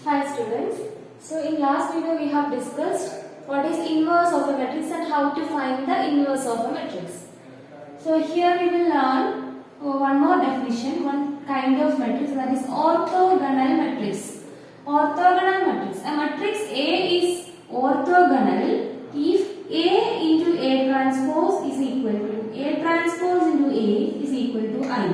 Hi students. So in last video we have discussed what is inverse of a matrix and how to find the inverse of a matrix. So here we will learn one more definition, one kind of matrix, that is orthogonal matrix. Orthogonal matrix. A matrix A is orthogonal if A into A transpose is equal to A transpose into A is equal to I.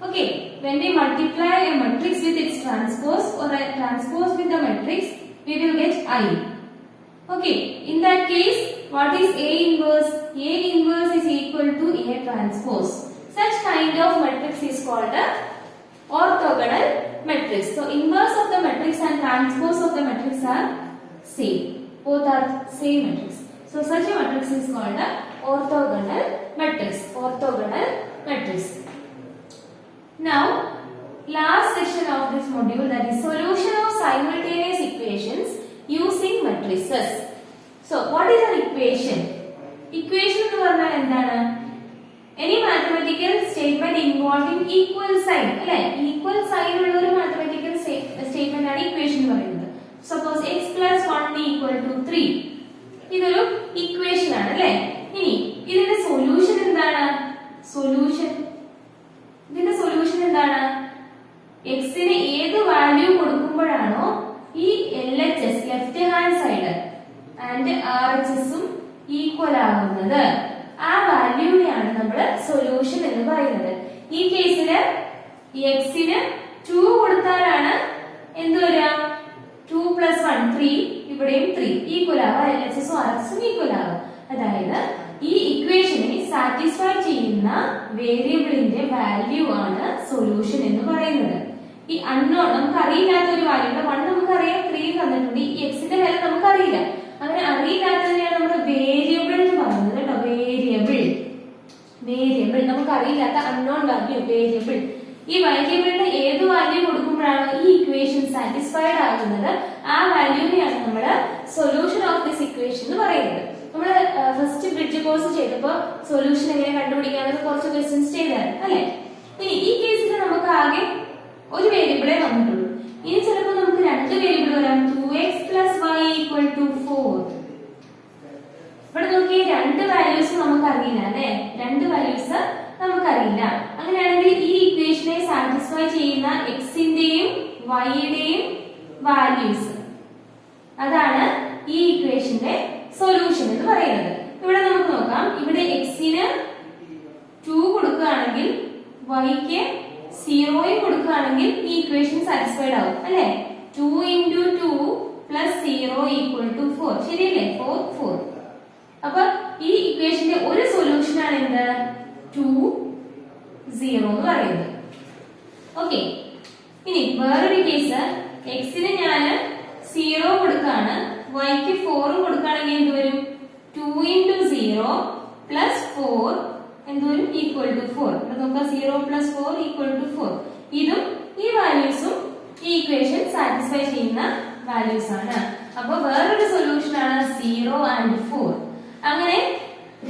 Okay, when we multiply a matrix with its transpose or a transpose with the matrix, we will get I. Okay, in that case, what is A inverse? A inverse is equal to A transpose. Such kind of matrix is called a orthogonal matrix. So, inverse of the matrix and transpose of the matrix are same. Both are same matrix. So, such a matrix is called a orthogonal matrix. Orthogonal matrix. Now, last section of this module, that is solution of simultaneous equations using matrices. So, what is an equation? Equation എന്ന് പറഞ്ഞാൽ എന്താണ്? Any mathematical statement involving equal sign, അല്ലേ? Equal sign ഉള്ള ഒരു mathematical statement ആണ് equation എന്ന് പറയുന്നത്. Suppose x plus 1 equal to 3. ഇതൊരു equation ആണ്, അല്ലേ? ഇനി ഇതിന്റെ solution എന്താണ്? ഇതിന്റെ സൊല്യൂഷൻ എന്താണ്? എക്സിന് ഏത് വാല്യൂ കൊടുക്കുമ്പോഴാണോ ഈ LHS left hand side and RHS ഉം ഈക്വൽ ആകുന്നത്, ആ വാല്യൂവിനെയാണ് നമ്മൾ സൊല്യൂഷൻ എന്ന് പറയുന്നത്. ഈ കേസില് എക്സിന് 2 കൊടുത്താലാണ് എന്ത് വരിക? 2 + 1 3, ഇവിടെയും 3 ഈക്വൽ ആവുക, LHS ഉം RHS ഉം ഈക്വൽ ആവുക. അതായത് ഈ ഇക്വേഷനെ സാറ്റിസ്ഫൈ ചെയ്യുന്ന വേരിയബിളിന്റെ വാല്യൂ ആണ് സൊല്യൂഷൻ എന്ന് പറയുന്നത്. ഈ അൺനോൺ, നമുക്ക് അറിയില്ലാത്ത ഒരു വാല്യൂ, 1 നമുക്കറിയാം, 3 തന്നിട്ടുണ്ട്, ഈ എക്സിന്റെ വാല്യൂ നമുക്ക് അറിയില്ല. അങ്ങനെ അറിയില്ലാത്തതിനെയാണ് നമ്മൾ വേരിയബിൾ എന്ന് പറയുന്നത് കേട്ടോ. വേരിയബിൾ നമുക്ക് അറിയില്ലാത്ത അൺനോൺ വാല്യൂ വേരിയബിൾ. ഈ വേരിയബിളിന് ഏത് വാല്യൂ കൊടുക്കുമ്പോഴാണ് ഈ ഇക്വേഷൻ സാറ്റിസ്ഫൈഡ് ആകുന്നത്, ആ വാല്യൂവിനെയാണ് നമ്മൾ സൊല്യൂഷൻ ഓഫ് ദിസ് ഇക്വേഷൻ എന്ന് പറയുന്നത്. നമ്മൾ ഫസ്റ്റ് ബ്രിഡ്ജ് കോഴ്സ് ചെയ്തപ്പോൾ സൊല്യൂഷൻ എങ്ങനെ കണ്ടുപിടിക്കാനൊക്കെ കുറച്ച് ക്വസ്റ്റ്യൻസ് ചെയ്തായിരുന്നു, അല്ലെ? ഇനി ഈ കേസിൽ നമുക്ക് ആകെ ഒരു വേരിയബിളേ വന്നിട്ടുള്ളൂ. ഇനി ചിലപ്പോൾ നമുക്ക് 2 വേരിയബിൾ വരാം. 2x + y = 4. ഇവിടെ നോക്കി 2 വാല്യൂസ് നമുക്ക് അറിയില്ല, അല്ലെ? 2 വാല്യൂസ് നമുക്കറിയില്ല. അങ്ങനെയാണെങ്കിൽ ഈ ഇക്വേഷനെ സാറ്റിസ്ഫൈ ചെയ്യുന്ന എക്സിന്റെയും വൈയുടെയും വാല്യൂസ്, അതാണ് ഈ ഇക്വേഷന്റെ സൊല്യൂഷൻ എന്ന് പറയുന്നത്. ഇവിടെ നമുക്ക് നോക്കാം. ഇവിടെ എക്സിന് 2 കൊടുക്കുകയാണെങ്കിൽ വൈക്ക് 0 കൊടുക്കുകയാണെങ്കിൽ ഈ ഇക്വേഷൻ സാറ്റിസ്ഫൈഡ് ആവും, അല്ലെ? 2 × 2 + 0 = 4. ശരിയല്ലേ? 4. അപ്പൊ ഈ ഇക്വേഷന്റെ ഒരു സൊല്യൂഷൻ ആണ് എന്ത്? 2 0 എന്ന് പറയുന്നത്. ഓക്കെ, ഇനി വേറൊരു കേസ്, എക്സിന് ഞാൻ 0 കൊടുക്കാണ്, വൈക്ക് 4 കൊടുക്കുകയാണെങ്കിൽ എന്ത് വരും? 2 × 0 + 4 എന്ത് വരും? = 4. ഇവിടെ നോക്കാം, 0 + 4 = 4. ഇതും ഈ വാല്യൂസും ഈ ഇക്വേഷൻ സാറ്റിസ്ഫൈ ചെയ്യുന്ന വാല്യൂസ് ആണ്. അപ്പൊ വേറൊരു സൊല്യൂഷൻ ആണ് 0 and 4. അങ്ങനെ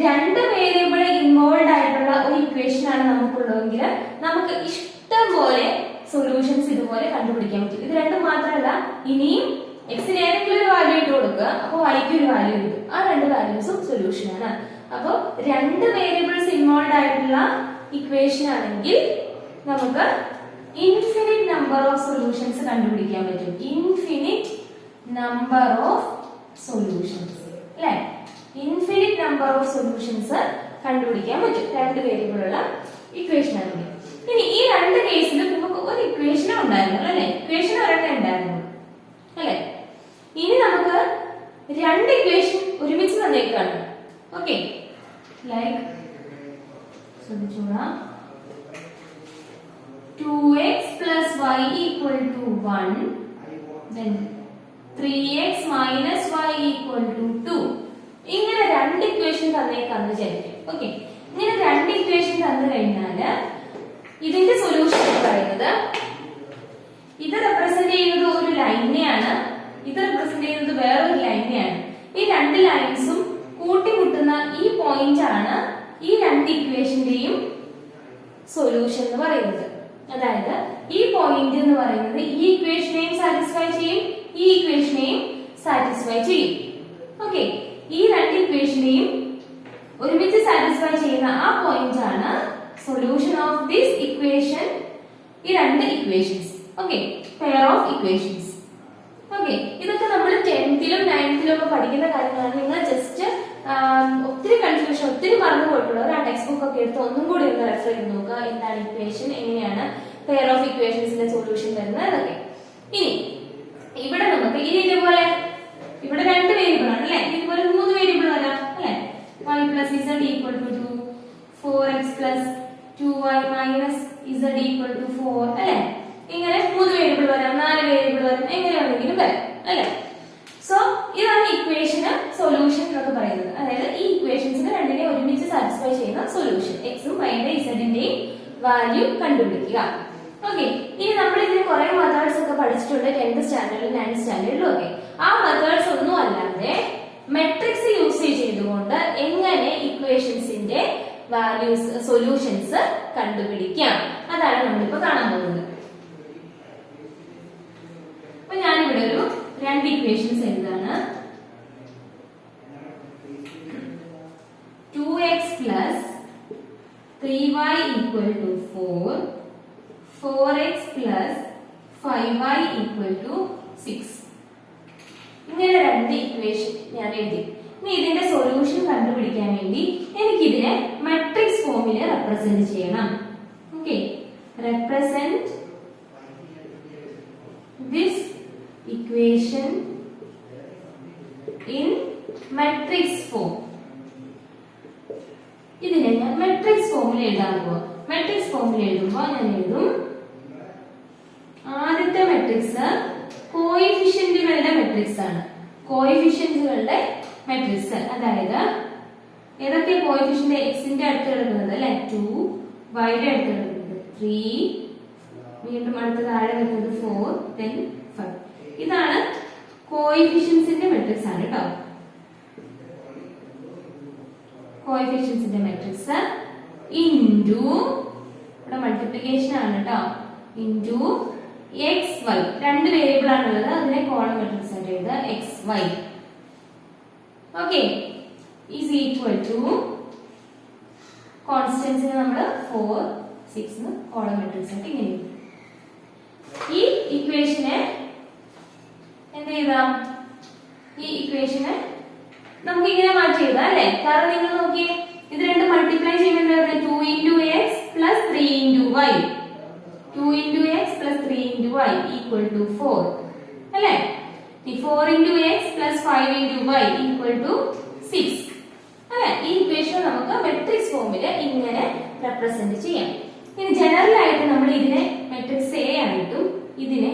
2 വേരിയബിൾ ഇൻവോൾവ് ആയിട്ടുള്ള ഒരു ഇക്വേഷൻ ആണ് നമുക്കുള്ളതെങ്കിൽ നമുക്ക് ഇഷ്ടം പോലെ സൊല്യൂഷൻസ് ഇതുപോലെ കണ്ടുപിടിക്കാൻ പറ്റും. ഇത് രണ്ടും മാത്രമല്ല, ഇനിയും എക്സിന് ഏതെങ്കിലും ഒരു വാല്യൂ ഇട്ട് കൊടുക്കുക, അപ്പൊ വൈക്ക് ഒരു വാല്യൂ കിട്ടും. ആ 2 വാല്യൂസും സൊല്യൂഷൻ ആണ്. അപ്പൊ 2 വേരിയബിൾസ് ഇൻവോൾവ് ആയിട്ടുള്ള ഇക്വേഷൻ ആണെങ്കിൽ നമുക്ക് ഇൻഫിനിറ്റ് നമ്പർ ഓഫ് സൊല്യൂഷൻസ് കണ്ടുപിടിക്കാൻ പറ്റും. ഇൻഫിനിറ്റ് നമ്പർ ഓഫ് സൊല്യൂഷൻസ്, അല്ലെ? ഇൻഫിനിറ്റ് നമ്പർ ഓഫ് സൊല്യൂഷൻസ് കണ്ടുപിടിക്കാൻ പറ്റും 2 വേരിയബിൾ ഉള്ള ഇക്വേഷൻ ആണെങ്കിൽ. ഇനി ഈ 2 കേസിലും നമുക്ക് ഒരു ഇക്വേഷൻ ഉണ്ടായിരുന്നു, അല്ലെ? ഇക്വേഷൻ ഒരെണ്ണം ഉണ്ടായിരുന്നു, അല്ലെ? ഇനി നമുക്ക് 2 ഇക്വേഷൻ ഒരുമിച്ച് തന്നേക്കാണ്. ഓക്കെ, ലൈക്ക് ശ്രദ്ധിച്ചോളാം. 2x + y = 1, then 3x - y = 2. ഇങ്ങനെ 2 ഇക്വേഷൻ തന്നേക്കാന്ന് വിചാരിക്കും. ഓക്കെ, ഇങ്ങനെ 2 ഇക്വേഷൻ തന്നു കഴിഞ്ഞാല് ഇതിന്റെ സൊല്യൂഷൻ എന്ന് പറയുന്നത്, ഇത് റെപ്രസെന്റ് ചെയ്യുന്നത് ഒരു ലൈനെയാണ്, ഇത് റെപ്രസെന്റ് ചെയ്യുന്നത് വേറൊരു ലൈനെയാണ്. ഈ 2 ലൈൻസും കൂട്ടിമുട്ടുന്ന ഈ പോയിന്റ് ആണ് ഈ 2 ഇക്വേഷന്റെയും സൊല്യൂഷൻ എന്ന് പറയുന്നത്. അതായത് ഈ പോയിന്റ് എന്ന് പറയുന്നത് ഈ ഇക്വേഷനെയും സാറ്റിസ്ഫൈ ചെയ്യും, ഈ ഇക്വേഷനെയും സാറ്റിസ്ഫൈ ചെയ്യും. ഓക്കെ, ഈ രണ്ട് ഇക്വേഷനെയും ഒരുമിച്ച് സാറ്റിസ്ഫൈ ചെയ്യുന്ന ആ പോയിന്റ് ആണ് സൊല്യൂഷൻ ഓഫ് ദിസ് ഇക്വേഷൻ. ഈ രണ്ട് equations, okay, pair of equations. Okay, ഇതൊക്കെ നമ്മൾ 10th-ലും 9th-ലും ഒക്കെ പഠിക്കുന്ന കാര്യങ്ങളാണ്. നിങ്ങൾ ജസ്റ്റ് ഒത്തിരി കൺഫ്യൂഷൻ, ഒത്തിരി മറന്നു പോയിട്ടുള്ളവർ ആ ടെക്സ്റ്റ് ബുക്ക് ഒക്കെ എടുത്ത് ഒന്നും കൂടി ഒന്ന് റെഫർ ചെയ്ത് നോക്കുക. എന്താണ് ഇക്വേഷൻ, എങ്ങനെയാണ് പെയർ ഓഫ് ഇക്വേഷൻസിന്റെ സൊല്യൂഷൻ വരുന്നത് എന്നൊക്കെ. ഇനി ഇവിടെ നമുക്ക് ഇതേപോലെ ഇവിടെ രണ്ട് വേരിയബിൾ ആണ് അല്ലെ, ഇതുപോലെ 3 വേരിയബിൾ വരാം അല്ലെ. y plus z equal to 2, 4x plus 2y minus z equal to 4 അല്ലെ. ഇങ്ങനെ 3 വേരിയബിൾ വരാം, 4 വേരിയബിൾ വരാം, എങ്ങനെ വേണമെങ്കിലും വരാം അല്ലെ. സോ ഇതാണ് ഇക്വേഷന് സൊല്യൂഷൻ എന്നൊക്കെ പറയുന്നത്. അതായത് ഈ ഇക്വേഷൻസിന് രണ്ടിനെ ഒരുമിച്ച് സാറ്റിസ്ഫൈ ചെയ്യുന്ന സൊല്യൂഷൻ. എക്സും വൈയുടെ ഇസഡിന്റെയും വാല്യൂ കണ്ടുപിടിക്കുക. ഓക്കെ, ഇനി നമ്മൾ ഇതിന് കുറെ മെത്തേഡ്സ് ഒക്കെ പഠിച്ചിട്ടുണ്ട് 10th സ്റ്റാൻഡേർഡിലും 9th സ്റ്റാൻഡേർഡിലും ഒക്കെ. ആ മെത്തേഡ്സ് ഒന്നും അല്ലാതെ മെട്രിക്സ് യൂസ് ചെയ്തുകൊണ്ട് എങ്ങനെ ഇക്വേഷൻസിന്റെ വാല്യൂസ് സൊല്യൂഷൻസ് കണ്ടുപിടിക്കാം, അതാണ് നമ്മളിപ്പോ കാണാൻ പോകുന്നത്. അപ്പൊ ഞാനിവിടെ ഒരു രണ്ട് equations എഴുതാണ്. 2x plus 3y equal to 4, 4x plus 5y equal to 6. ഇങ്ങനെ രണ്ട് ഇക്വേഷൻ ഞാൻ എഴുതി. ഇനി ഇതിന്റെ സൊല്യൂഷൻ കണ്ടുപിടിക്കാൻ വേണ്ടി എനിക്കിതിനെ മാട്രിക്സ് ഫോമിൽ റെപ്രസെന്റ് ചെയ്യണം. Okay, represent this equation in matrix form. ഇതിനെ ഞാൻ മാട്രിക്സ് ഫോമിൽ എഴുതാൻ പോവാം. മാട്രിക്സ് ഫോമിൽ എഴുതുമ്പോൾ ഞാൻ എഴുതും ആദ്യത്തെ മാട്രിക്സ് കോഎഫിഷ്യന്റുകളുടെ മാട്രിക്സ് ആണ്. കോഎഫിഷ്യന്റുകളുടെ മാട്രിക്സ് അതായത് ഏതൊക്കെ കോഎഫിഷ്യന്റ് എക്സിന്റെ അടുത്ത് കിടക്കുന്നത് അല്ലെ, 2, വൈയുടെ അടുത്ത് കിടക്കുന്നത് 3, വീണ്ടും അടുത്ത താഴെ വരുന്നത് 4, then 5. ഇതാണ് കോഎഫിഷ്യന്റ്സിന്റെ മാട്രിക്സ് ആണ് കേട്ടോ. കോഎഫിഷ്യന്റ്സിന്റെ മാട്രിക്സ് ഇൻറ്റു ഇവിടെ മൾട്ടിപ്ലിക്കേഷൻ ആണ് കേട്ടോ, ഇൻറ്റു എക്സ് വൈ. രണ്ട് വേരിയബിൾ ആണുള്ളത്, അതിനെ കോളം മാട്രിക്സ് ആയിട്ട് എഴുതുക X Y. Okay, is equal to കോൺസ്റ്റൻസിന് നമ്മൾ 4, 6 കോളം മാട്രിക്സ് ആയിട്ട് ഇങ്ങനെ എഴുതും. ഈ ഇക്വേഷനെ എന്ത് ചെയ്താം, ഈ ഇക്വേഷനെ നമുക്ക് ഇങ്ങനെ മാറ്റി എഴുതാം അല്ലെ. കാരണം നിങ്ങൾ നോക്കിയേ, ഇത് രണ്ട് മൾട്ടിപ്ലൈ ചെയ്യുമ്പോൾ 2 into x plus 3 into y, 2 into x plus 3 into y equal to 4 അല്ലെ. 4 into x plus 5 into y equal to 6 അല്ലെ. ഈ ഇക്വേഷൻ നമുക്ക് മെട്രിക്സ് ഫോമിൽ ഇങ്ങനെ റെപ്രസെന്റ് ചെയ്യാം. ഇനി ജനറൽ ആയിട്ട് നമ്മൾ ഇതിനെ മെട്രിക്സ് എ ആയിട്ടും ഇതിനെ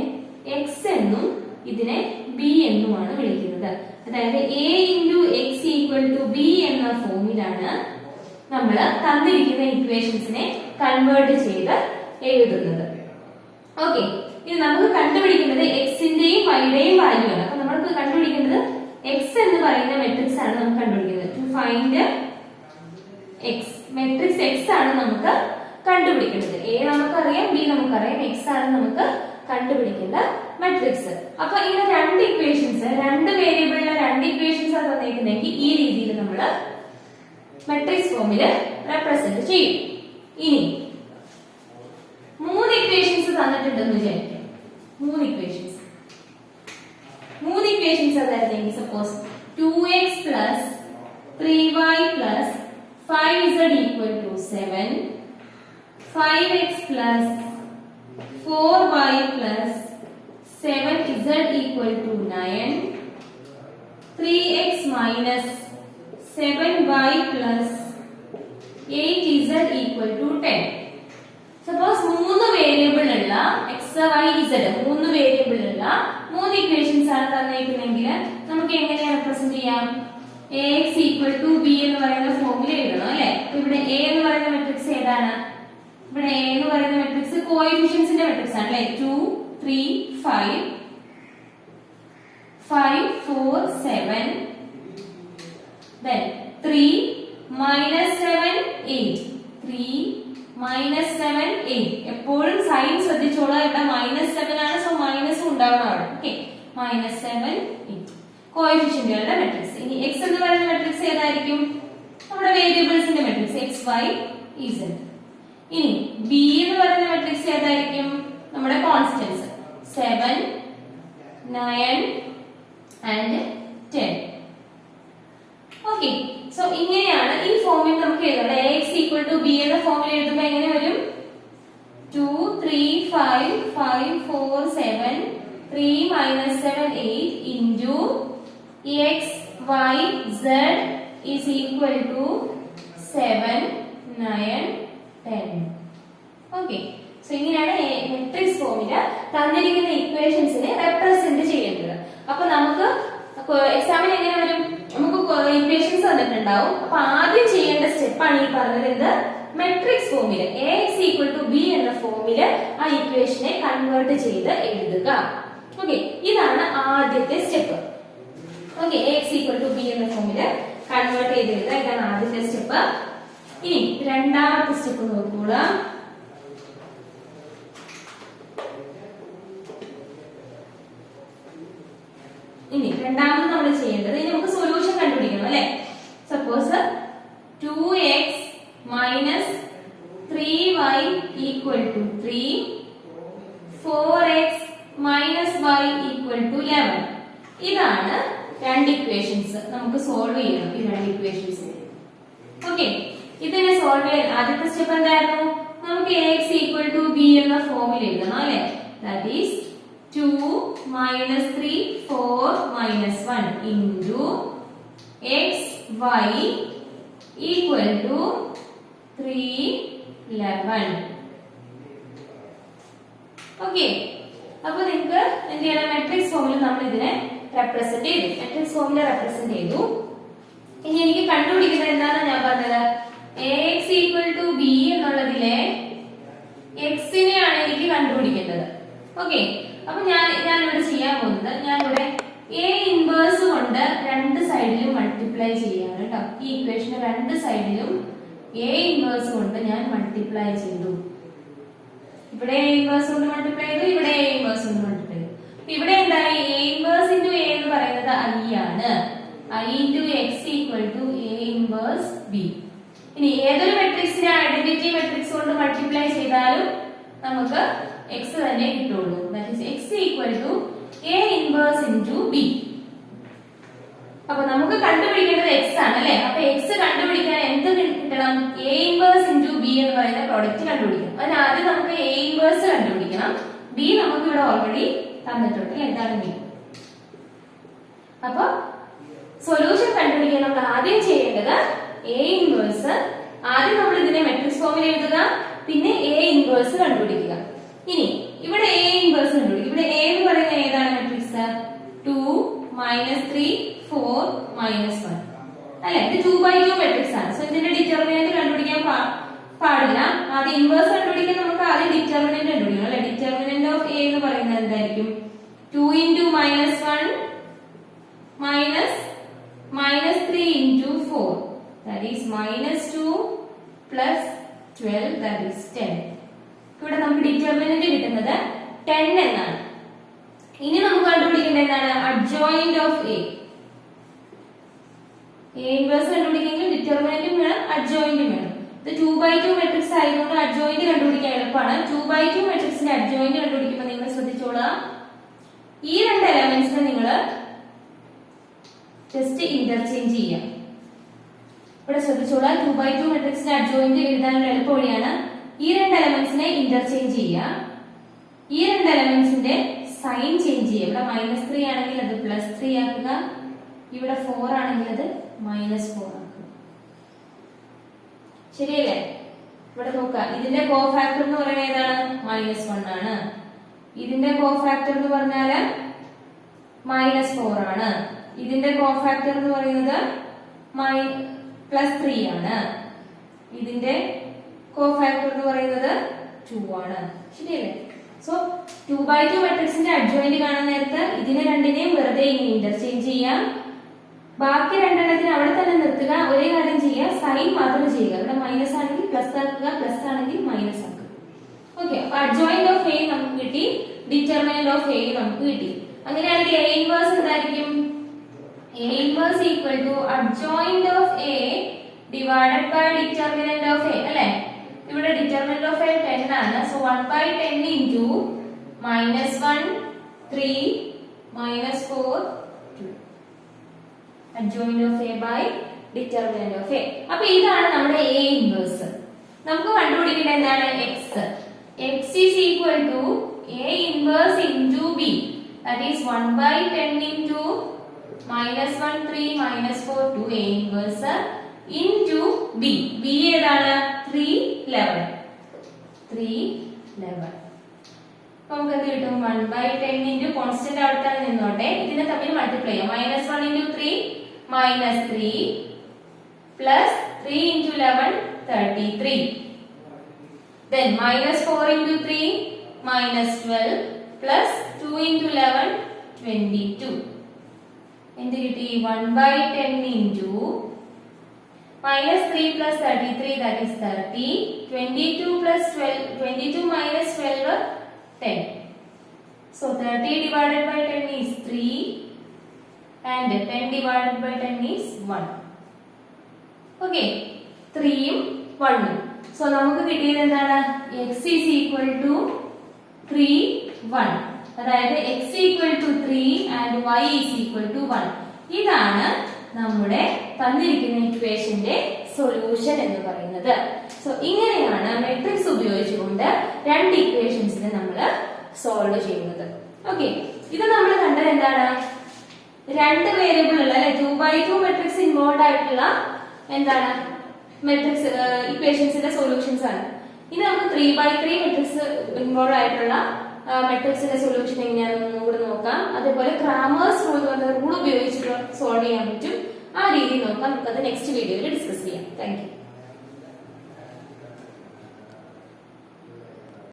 x എന്നും ഇതിനെ b എന്നുമാണ് വിളിക്കുന്നത്. അതായത് a into x equal to b എന്ന ഫോമിലാണ് നമ്മൾ തന്നിരിക്കുന്ന ഇക്വേഷൻസിനെ കൺവേർട്ട് ചെയ്ത് എഴുതുന്നത്. ഓക്കെ, ഇനി നമുക്ക് കണ്ടുപിടിക്കുന്നത് എക്സിന്റെയും വൈയുടെയും വാല്യൂ ആണ്. അപ്പൊ നമുക്ക് കണ്ടുപിടിക്കുന്നത് എക്സ് എന്ന് പറയുന്ന മെട്രിക്സ് ആണ് നമുക്ക് കണ്ടുപിടിക്കുന്നത്. To find X, matrix X ആണ് നമുക്ക് കണ്ടുപിടിക്കുന്നത്. എ നമുക്കറിയാം, ബി നമുക്കറിയാം, എക്സ് ആണ് നമുക്ക് കണ്ടുപിടിക്കേണ്ട മെട്രിക്സ്. അപ്പൊ ഇങ്ങനെ രണ്ട് ഇക്വേഷൻസ്, രണ്ട് വേരിയബിളിലെ രണ്ട് ഇക്വേഷൻസ് ആണ് തന്നിരിക്കുന്നെങ്കിൽ ഈ രീതിയിൽ നമ്മൾ മെട്രിക്സ് ഫോമിൽ റെപ്രസെന്റ് ചെയ്യും. ഇനി 3 ഇക്വേഷൻസ് തന്നിട്ടുണ്ടെന്ന് വിചാരിക്കാം. 3 ഇക്വേഷൻസ് അതായിരുന്നെങ്കിൽ suppose 2x plus 3y plus 5z equal to 7, 5x plus 4y plus 7z equal to 9, 3x minus 7y plus 8z equal to 10. Suppose 3 variable ഉള്ള എക്സ് വൈ ഇസഡ് 3 വേരിയബിൾ ഉള്ള 3 equations ആണ് തന്നിരിക്കുന്നെങ്കിൽ നമുക്ക് എങ്ങനെ represent ചെയ്യാം? ax equal to b എന്ന് പറയുന്ന ഫോമിൽ എഴുതണം അല്ലെ. ഇവിടെ a എന്ന് പറയുന്ന മെട്രിക്സ് ഏതാണ്? ഇവിടെ a എന്ന് പറയുന്ന മെട്രിക്സ് കോഎഫിഷ്യന്റ്സിന്റെ മെട്രിക്സ് ആണ് അല്ലെ. 2, 3, 5, 5, 4, 7, then 3 minus 7, 8, 3 -7 8. എപ്പോഴും സൈൻ ശ്രദ്ധിച്ചോളാം, ഇവിടെ -7 ആണ്, സോ മൈനസ് ഉണ്ടാവണം. ഓക്കെ, -7 8 കോഎഫിഷ്യന്റുകളുടെ മെട്രിക്സ്. ഇനി x എന്ന് പറയുന്ന മെട്രിക്സ് ഏതായിരിക്കും? നമ്മുടെ വേരിയബിൾസിന്റെ മെട്രിക്സ് x y z. ഇനി b എന്ന് പറയുന്ന മെട്രിക്സ് ഏതായിരിക്കും? നമ്മുടെ കോൺസ്റ്റന്റ്സ് 7 9 ആൻഡ് 10. ഓക്കെ, സോ ഇങ്ങനെയാണ് ഈ ഫോമിൽ നമുക്ക് എഴുതാം. ax = b എന്ന ഫോമിൽ എഴുതുമ്പോൾ എങ്ങനെ വരും? 2 3 5 5 4 7 3 - 7 8 into x y z is equal to 7 9 10. Okay, so ഇങ്ങനെയാണ് മെട്രിക്സ് ഫോമില് തന്നിരിക്കുന്ന ഇക്വേഷൻസിനെ റെപ്രസെന്റ് ചെയ്യേണ്ടത്. അപ്പൊ നമുക്ക് എക്സാമിന് എങ്ങനെ വരും? നമുക്ക് ഇക്വേഷൻസ് തന്നിട്ടുണ്ടാവും. അപ്പൊ ആദ്യം ചെയ്യേണ്ട സ്റ്റെപ്പാണ് ഈ പറഞ്ഞത്, എന്ത്? മെട്രിക്സ് ഫോമില് ax = b എന്ന ഫോമില് ആ ഇക്വേഷനെ കൺവേർട്ട് ചെയ്ത് എഴുതുക. ഓക്കെ, ഇതാണ് ആദ്യത്തെ സ്റ്റെപ്പ്. ഓക്കെ, ax = b എന്ന ഫോമില് കൺവേർട്ട് ചെയ്ത് എഴുതുക, ഇതാണ് ആദ്യത്തെ സ്റ്റെപ്പ്. ഇനി രണ്ടാമത്തെ സ്റ്റെപ്പ് നോക്കുക. ഇനി രണ്ടാമത് നമ്മൾ ചെയ്യേണ്ടത്, ഇനി നമുക്ക് സൊല്യൂഷൻ കണ്ടുപിടിക്കണം അല്ലെ. Suppose 2x - 3y = 3, 4x - y = 11. ഇതാണ് രണ്ട് ഇക്വേഷൻസ്. നമുക്ക് സോൾവ് ചെയ്യണം ഈ രണ്ട് ഇക്വേഷൻസ്. ഓക്കെ, ഇതിനെ സോൾവ് ചെയ്യാൻ ആദ്യത്തെ സ്റ്റെപ്പ് എന്തായിരുന്നു? നമുക്ക് ax = b എന്ന ഫോമിൽ എഴുതണം അല്ലെ. That is 2 - 3 4 - 1 into x y = 3 11. Okay, അപ്പൊ നിങ്ങൾക്ക് എന്ത് ചെയ്യണം? മെട്രിക്സ് ഫോമിൽ നമ്മൾ ഇതിനെ റെപ്രസെന്റ് ചെയ്തു. മെട്രിക്സ് ഫോമിൽ റെപ്രസെന്റ് ചെയ്തു. ഇനി എനിക്ക് കണ്ടുപിടിക്കുന്നത് എന്താണെന്ന് ഞാൻ പറഞ്ഞത്, ax = b എന്നുള്ളതിലെ x നെയാണ് എനിക്ക് കണ്ടുപിടിക്കേണ്ടത്. ഓക്കെ, അപ്പൊ ഞാനിവിടെ ചെയ്യാൻ പോകുന്നത്, ഞാനിവിടെ a ഇൻവേഴ്സ് കൊണ്ട് രണ്ട് സൈഡിലും മൾട്ടിപ്ലൈ ചെയ്യാണ് കേട്ടോ. ഈ ഇക്വേഷന് രണ്ട് സൈഡിലും a ഇൻവേഴ്സ് കൊണ്ട് ഞാൻ മൾട്ടിപ്ലൈ ചെയ്തു. ഇവിടെ a ഇൻവേഴ്സ് കൊണ്ട് മൾട്ടിപ്ലൈ ചെയ്തു, ഇവിടെ a ഇൻവേഴ്സ് കൊണ്ട് മൾട്ടിപ്ലൈ ചെയ്തു. ഇവിടെ എന്തായി? a ഇൻവേഴ്സ് × a എന്ന് പറയുന്നത് i ആണ്. i × x = a inverse b. ഇനി ഏതൊരു മെട്രിക്സിനെ ഐഡന്റിറ്റി മെട്രിക്സ് കൊണ്ട് മൾട്ടിപ്ലൈ ചെയ്താലും നമുക്ക് x തന്നെ കിട്ടുള്ളൂ. That is x = a inverse × b. അപ്പൊ നമുക്ക് കണ്ടുപിടിക്കേണ്ടത് x ആണ് അല്ലെ. അപ്പൊ x കണ്ടുപിടിക്കാൻ എന്ത് കിട്ടണം? a ഇൻവേഴ്സ് × b എന്ന് പറയുന്ന പ്രോഡക്റ്റ് കണ്ടുപിടിക്കണം. അതിന് ആദ്യം നമുക്ക് a ഇൻവേഴ്സ് കണ്ടുപിടിക്കണം. b നമുക്ക് ഇവിടെ ഓൾറെഡി തന്നിട്ടുണ്ട് അല്ലെ, ഇതാണ് b. അപ്പൊ സൊല്യൂഷൻ കണ്ടുപിടിക്കാൻ നമ്മൾ ആദ്യം ചെയ്യേണ്ടത് a ഇൻവേഴ്സ്, ആദ്യം നമ്മൾ ഇതിനെ മെട്രിക്സ് ഫോമിൽ എഴുതുക, പിന്നെ a ഇൻവേഴ്സ് കണ്ടുപിടിക്കുക. ഇനി ഇവിടെ a ഇൻവേഴ്സ് കണ്ടുപിടിക്കുക. ഇവിടെ a എന്ന് പറയുന്നത് ഏതാണ് മെട്രിക്സ്? 2 - 3 4 - 1 അല്ലെ. ഇത് 2/2 മെട്രിക്സ് ആണ്. സോ ഇതിന്റെ ഡിറ്റർമിനന്റ് കണ്ടുപിടിക്കാൻ പാടില്ല. ആദ്യം ഇൻവേഴ്സ് കണ്ടുപിടിക്കാൻ നമുക്ക് ആദ്യം ഡിറ്റർമിനന്റ് കണ്ടുപിടിക്കണം അല്ലെ. ഡിറ്റർമിനന്റ് ഓഫ് a എന്ന് പറയുന്നത് എന്തായിരിക്കും? 2 × -1 -3 × 4, that is -2 + 12, that is 10. ഇവിടെ നമുക്ക് ഡിറ്റർമിനന്റ് കിട്ടുന്നത് 10 എന്നാണ്. ഇനി നമുക്ക് കണ്ടുപിടിക്കേണ്ടത് എന്താണ്? Adjoint of a. a inverse കണ്ടുപിടിക്കണമെങ്കിൽ ഡിറ്റർമിനന്റും വേണം, അഡ്ജോയിന്റും വേണം. ഇത് 2/2 മെട്രിക്സ് ആയതുകൊണ്ട് അഡ്ജോയിന്റ് കണ്ടുപിടിക്കാൻ എളുപ്പമാണ്. 2/2 മെട്രിക്സിന്റെ അഡ്ജോയിന്റ് കണ്ടുപിടിക്കുമ്പോൾ നിങ്ങൾ ശ്രദ്ധിച്ചോളാം, ഈ രണ്ട് എലമെന്റ്സിനെ നിങ്ങൾ ജസ്റ്റ് ഇന്റർചേഞ്ച് ചെയ്യാം. ഇവിടെ ശ്രദ്ധിച്ചോളാം, 2/2 മെട്രിക്സിന്റെ അഡ്ജോയിന്റ് എഴുതാനുള്ള എളുപ്പ വഴിയാണ് ഈ രണ്ട് എലമെന്റ്സിനെ ഇന്റർചേഞ്ച് ചെയ്യുക. ഈ രണ്ട് എലമെന്റ്സിന്റെ സൈൻ ചേഞ്ച് ചെയ്യുക. ഇവിടെ -3 ആണെങ്കിൽ അത് +3 ആക്കുക, ഇവിടെ 4 ആണെങ്കിൽ അത് -4 ആക്കുക. ശരിയല്ലേ? ഇവിടെ നോക്കുക, ഇതിന്റെ കോഫാക്ടർ എന്ന് പറയുന്നത് ഏതാണ്? -1 ആണ്. ഇതിന്റെ കോഫാക്ടർ എന്ന് പറഞ്ഞാല് -4 ആണ്. ഇതിന്റെ കോഫാക്ടർ എന്ന് പറയുന്നത് +3 ആണ്. ഇതിന്റെ കോഫാക്ടർ എന്ന് പറയുന്നത് 2 ആണ്. ശരിയല്ലേ? സോ 2/2 മെട്രിക്സിന്റെ അഡ്ജോയിന്റ് കാണാൻ നേരത്ത് ഇതിനെ രണ്ടിനെയും വെറുതെ ഇങ്ങനെ ഇന്റർചേഞ്ച് ചെയ്യാം. ബാക്കി രണ്ടെണ്ണത്തിന് അവിടെ തന്നെ നിർത്തുക. ഒരേ കാര്യം ചെയ്യുക, സൈൻ മാത്രം ചെയ്യുക. ഇവിടെ മൈനസ് ആണെങ്കിൽ പ്ലസ് ആക്കുക, പ്ലസ് ആണെങ്കിൽ മൈനസ് ആക്കുക. ഓക്കെ, അപ്പൊ അഡ്ജോയിന്റ് ഓഫ് എ നമുക്ക് കിട്ടി, ഡിറ്റർമിനന്റ് ഓഫ് എ നമുക്ക് കിട്ടി. അങ്ങനെയാണെങ്കിൽ എ ഇൻവേഴ്സ് എന്തായിരിക്കും? A inverse equal to adjoint of A divided by determinant of A അല്ലേ? ഇവിടെ ഡിറ്റർമിനന്റ് ഓഫ് എ 10 ആണ്. So 1/10 into -1 3 -4 2 adjoint of a by determinant of a. അപ്പൊ ഇതാണ് നമ്മുടെ a ഇൻവേഴ്സ്. നമുക്ക് കണ്ടുപിടിക്കേണ്ടത് എന്താണ്? x is equal to a inverse into b, that is 1/10 into -1 3 -4 2 a inverse into b. b ഏതാണ്? 3 11. നമുക്ക് എന്ത് കിട്ടും? 1/10 into കോൺസ്റ്റന്റ് അവിടെ തന്നെ നിന്നോട്ടെ, ഇതിനെ തമ്മിൽ മൾട്ടിപ്ലൈ ചെയ്യാം. -1 into 3 -3 plus 3 into 11 33. Then -4 into 3 -12 plus 2 into 11 22. എന്ത് കിട്ടി? 1/10 into -3 plus 33, that is 30. 22 plus 12, 22 minus 12 10. So 30 divided by 10 is 3 and 10 divided by 10 is 1. Okay, 3 ഉം 1 ഉം. So നമുക്ക് കിട്ടിയത് എന്താണ്? x is equal to 3 1. അതായത് x equal to 3 and y is equal to 1. ഇതാണ് നമ്മുടെ തന്നിരിക്കുന്ന ഇക്വേഷന്റെ സൊല്യൂഷൻ എന്ന് പറയുന്നത്. സോ ഇങ്ങനെയാണ് മെട്രിക്സ് ഉപയോഗിച്ചുകൊണ്ട് രണ്ട് ഇക്വേഷൻസിനെ നമ്മൾ സോൾവ് ചെയ്യുന്നത്. ഓക്കെ, ഇത് നമ്മൾ കണ്ടത് എന്താണ്? രണ്ട് വേരിയബിൾ ഉള്ള അല്ലെ 2x2 മെട്രിക്സ് ഇൻവോൾവ് ആയിട്ടുള്ള എന്താണ് മെട്രിക്സ് ഇക്വേഷൻസിന്റെ സൊല്യൂഷൻസ് ആണ്. ഇനി നമുക്ക് 3x3 മെട്രിക്സ് ഇൻവോൾവ് ആയിട്ടുള്ള മെട്രിക്സിന്റെ സൊല്യൂഷൻ എങ്ങനെയാണെന്ന് കൂടെ നോക്കാം. അതേപോലെ ക്രാമേഴ്സ് റൂൾ എന്ന് പറഞ്ഞ റൂൾ ഉപയോഗിച്ചിട്ട് സോൾവ് ചെയ്യാൻ പറ്റും. ആ രീതി നോക്കാം. നമുക്കത് നെക്സ്റ്റ് വീഡിയോയിൽ ഡിസ്കസ് ചെയ്യാം. Thank you.